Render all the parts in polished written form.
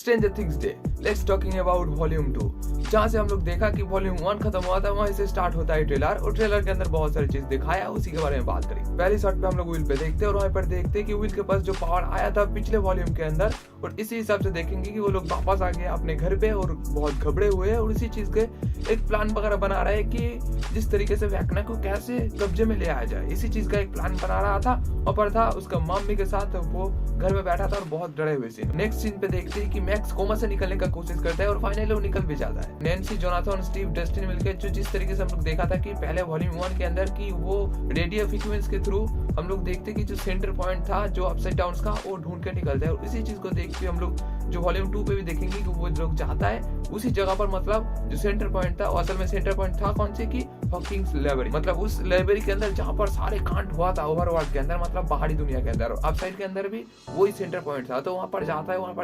Stranger things day, let's talking about volume 2। जहाँ से हम लोग देखा कि वॉल्यूम 1 खत्म हुआ था, वहीं से स्टार्ट होता है ट्रेलर, और ट्रेलर के अंदर बहुत सारी चीज दिखाया, उसी के बारे में बात करें। पहली शॉट पे हम लोग विल पे देखते हैं और वहीं पर देखते हैं कि विल के पास जो पावर आया था पिछले वॉल्यूम के अंदर, और इसी हिसाब से देखेंगे कि वो लोग वापस आ गए अपने घर पे और बहुत घबरे हुए हैं, और इसी चीज के एक प्लान वगैरह बना रहा है कि जिस तरीके से वैकना को कैसे कब्जे में ले आया जाए। इसी चीज का एक प्लान बना रहा था। और था उसका मम्मी के साथ, वो घर में बैठा था और बहुत डरे हुए थे। नेक्स्ट सीन पे देखते हैं कि मैक्स कोमा से निकलने का कोशिश करता है और फाइनली वो निकल भी जाता है। नैन्सी, जोनाथन, स्टीव, डस्टिन मिलकर जो जिस तरीके से हम लोग देखा था कि पहले वॉल्यूम 1 के अंदर की वो रेडियो फ्रीक्वेंसी के थ्रू हम लोग देखते कि जो सेंटर पॉइंट था जो अपसाइड डाउन का, वो ढूंढ के निकलता है। और इसी चीज को देख के हम लोग जो वॉल्यूम 2 पे भी देखेंगे कि वो लोग जाता है उसी जगह पर, मतलब जो सेंटर पॉइंट था, असल में सेंटर पॉइंट था कौन से की हॉकिंग्स लाइब्रेरी, मतलब उस लाइब्रेरी के अंदर जहाँ पर सारे कांड हुआ था ओवरवर्ल्ड के अंदर, मतलब बाहरी दुनिया के अंदर, और अपसाइड के अंदर भी वही सेंटर पॉइंट था। तो वहाँ पर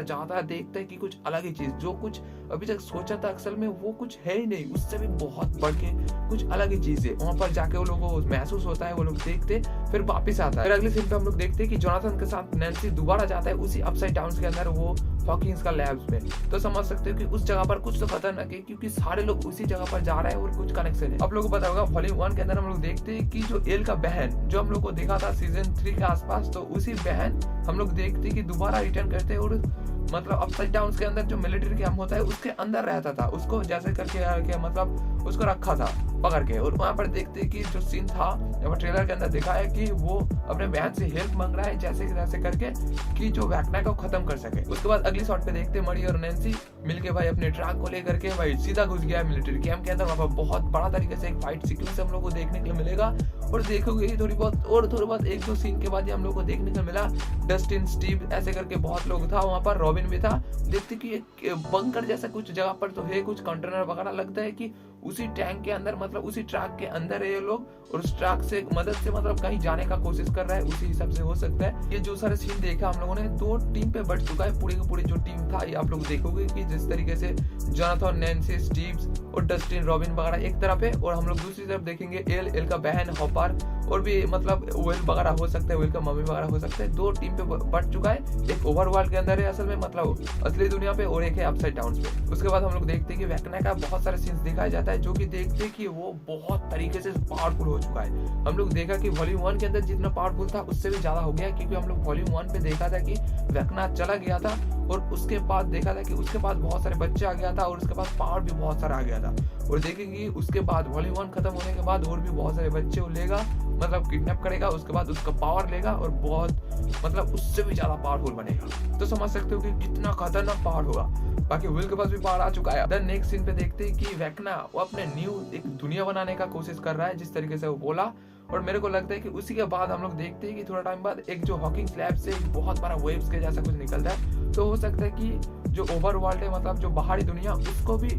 जाता है, देखता है कि कुछ अलग ही चीज, जो कुछ अभी तक सोचा था असल में वो कुछ है ही नहीं, उससे भी बहुत बढ़ के कुछ अलग ही चीज है। वहाँ पर जाके वो लोगों को महसूस होता है, वो लोग देखते फिर वापिस आता है। फिर अगले सीन पे हम लोग देखते हैं कि जोनाथन के साथ नैन्सी दोबारा जाता है उसी अपसाइड डाउन के अंदर, वो हॉकिंग्स का लैब्स में। तो समझ सकते हो कि उस जगह पर कुछ तो खतरनाक है, क्योंकि सारे लोग उसी जगह पर जा रहे हैं और कुछ कनेक्शन है। आप लोगों को पता होगा वॉल्यूम 1 के अंदर हम लोग देखते हैं कि जो एल का बहन जो हम लोग को देखा था सीजन 3 के आसपास, तो उसी बहन हम लोग देखते कि दोबारा रिटर्न करते हैं, और मतलब अपसाइड डाउन के अंदर जो मिलिट्री कैंप होता है उसके अंदर रहता था, उसको जैसे करके मतलब उसको रखा था पकड़ के। और वहाँ पर देखते कि जो सीन था ट्रेलर के अंदर देखा है कि वो अपने बहन से हेल्प मांग रहा है जैसे करके कि जो वैकना को खत्म कर सके। उसके बाद अगली शॉट पे देखते मरी और नैन्सी मिलके भाई अपने ट्रक को लेकर के भाई सीधा घुस गया मिलिट्री कैंप के अंदर। वहाँ पर बहुत बड़ा तरीके से एक फाइट सीक्वेंस हम लोग को देखने के लिए मिलेगा, और देखोगे थोड़ी बहुत एक दो सीन के बाद ही हम लोग को देखने को मिला डस्टिन, स्टीव, ऐसे करके बहुत लोग था वहाँ पर, रॉबिन भी था। देखते कि एक बंकर जैसा कुछ जगह पर तो है, कुछ कंटेनर वगैरह लगता है कि उसी टैंक के अंदर, मतलब उसी ट्रक के अंदर है ये लोग, और उस ट्रक से मदद से मतलब कहीं जाने का कोशिश कर रहा है, उसी हिसाब से हो सकता है। ये जो सारे सीन देखा हम लोगों ने, 2 टीम पे बढ़ चुका है, पूरी की पूरी जो टीम था। ये आप लोग देखोगे कि जिस तरीके से जोनाथन, नैन्सी, स्टीव और डस्टिन, रॉबिन वगैरह एक तरफ है, और हम लोग दूसरी तरफ देखेंगे एल का बहन, हॉपर, और भी मतलब वेल वगैरह हो सकता है, वेल का मम्मी वगैरह हो सकता है। 2 टीम पे बढ़ चुका है, एक ओवरवर्ल्ड के अंदर है असल में, मतलब असली दुनिया पे, और एक है अपसाइड डाउन पे। उसके बाद हम लोग देखते हैं कि वैकना का बहुत सारे सीन्स दिखाया जाता है, जो कि देखते हैं कि वो बहुत तरीके से पावरफुल हो चुका है। हम लोग देखा कि वॉल्यूम 1 के अंदर जितना पावरफुल था उससे भी ज्यादा हो गया, क्योंकि हम लोग वॉल्यूम 1 पे देखा था कि वैकना चला गया था, और उसके बाद देखा था कि उसके पास बहुत सारे बच्चे आ गया था, और उसके पास पावर भी बहुत सारा आ गया था। और देखेंगे उसके बाद वॉल्यूम 1 खत्म होने के बाद और भी बहुत सारे बच्चे वो लेगा, मतलब किडनैप करेगा, उसके बाद उसका पावर लेगा और बहुत मतलब उससे भी ज्यादा पावरफुल बनेगा। तो समझ सकते हो कि कितना खतरनाक पावर होगा। बाकी विल के पास भी पावर आ चुका है। देन नेक्स्ट सीन पे देखते हैं कि वैकना वो अपने न्यू एक दुनिया बनाने का कोशिश कर रहा है, जिस तरीके से वो बोला। और मेरे को लगता है कि उसी के बाद हम लोग देखते हैं कि थोड़ा टाइम बाद एक जो हॉकिंग स्लैब से एक बहुत बड़ा वेव्स के जैसा कुछ निकलता है। तो हो सकता है कि जो ओवरवर्ल्ड है, मतलब जो बाहरी दुनिया, उसको भी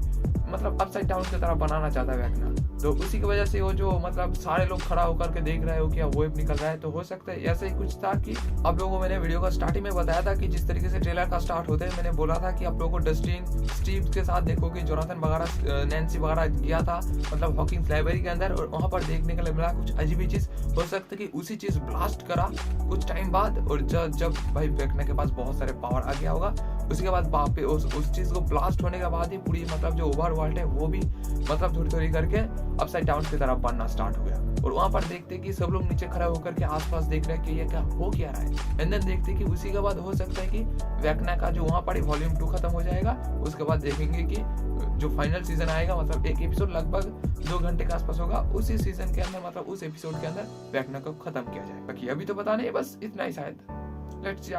मतलब अपसाइड डाउन की तरह बनाना चाहता है वैकना। तो उसी की वजह से वो जो मतलब सारे लोग खड़ा होकर के देख रहे हो कि वेव निकल रहा है। तो हो सकता है ऐसे ही कुछ था कि आप लोगों को मैंने वीडियो का स्टार्टिंग में बताया था कि जिस तरीके से ट्रेलर का स्टार्ट होता है, मैंने बोला था कि आप लोगों को डस्टिन, स्टीव के साथ देखोगे, जोनाथन वगैरह, नैन्सी वगैरह गया था मतलब हॉकिंग्स लाइब्रेरी के अंदर, और वहाँ पर देखने के लिए मिला कुछ अजीब ही चीज। हो सकता है कि उसी चीज ब्लास्ट करा कुछ टाइम बाद, और जब भाई वैकना के पास बहुत सारे पावर आ गया होगा, उसके बाद वापस उस चीज को ब्लास्ट होने के बाद ही पूरी मतलब जो ओवरवर्ल्ड है वो भी मतलब थोड़ी करके अपसाइड डाउन की तरफ बनना स्टार्ट हो गया। और वहां पर देखते कि सब लोग नीचे खड़े होकर के आसपास देख रहे हैं कि ये क्या हो क्या रहा है। एंड देन देखते कि उसी के बाद हो सकता है कि वैकना का जो वहां पर वॉल्यूम 2 खत्म हो जाएगा। उसके बाद देखेंगे कि जो फाइनल सीजन आएगा, मतलब एक एपिसोड लगभग 2 घंटे के आसपास होगा, उसी सीजन के अंदर मतलब उस एपिसोड के अंदर वैकना को खत्म किया जाए। बाकी अभी तो पता नहीं, बस इतना ही शायद। Let's see.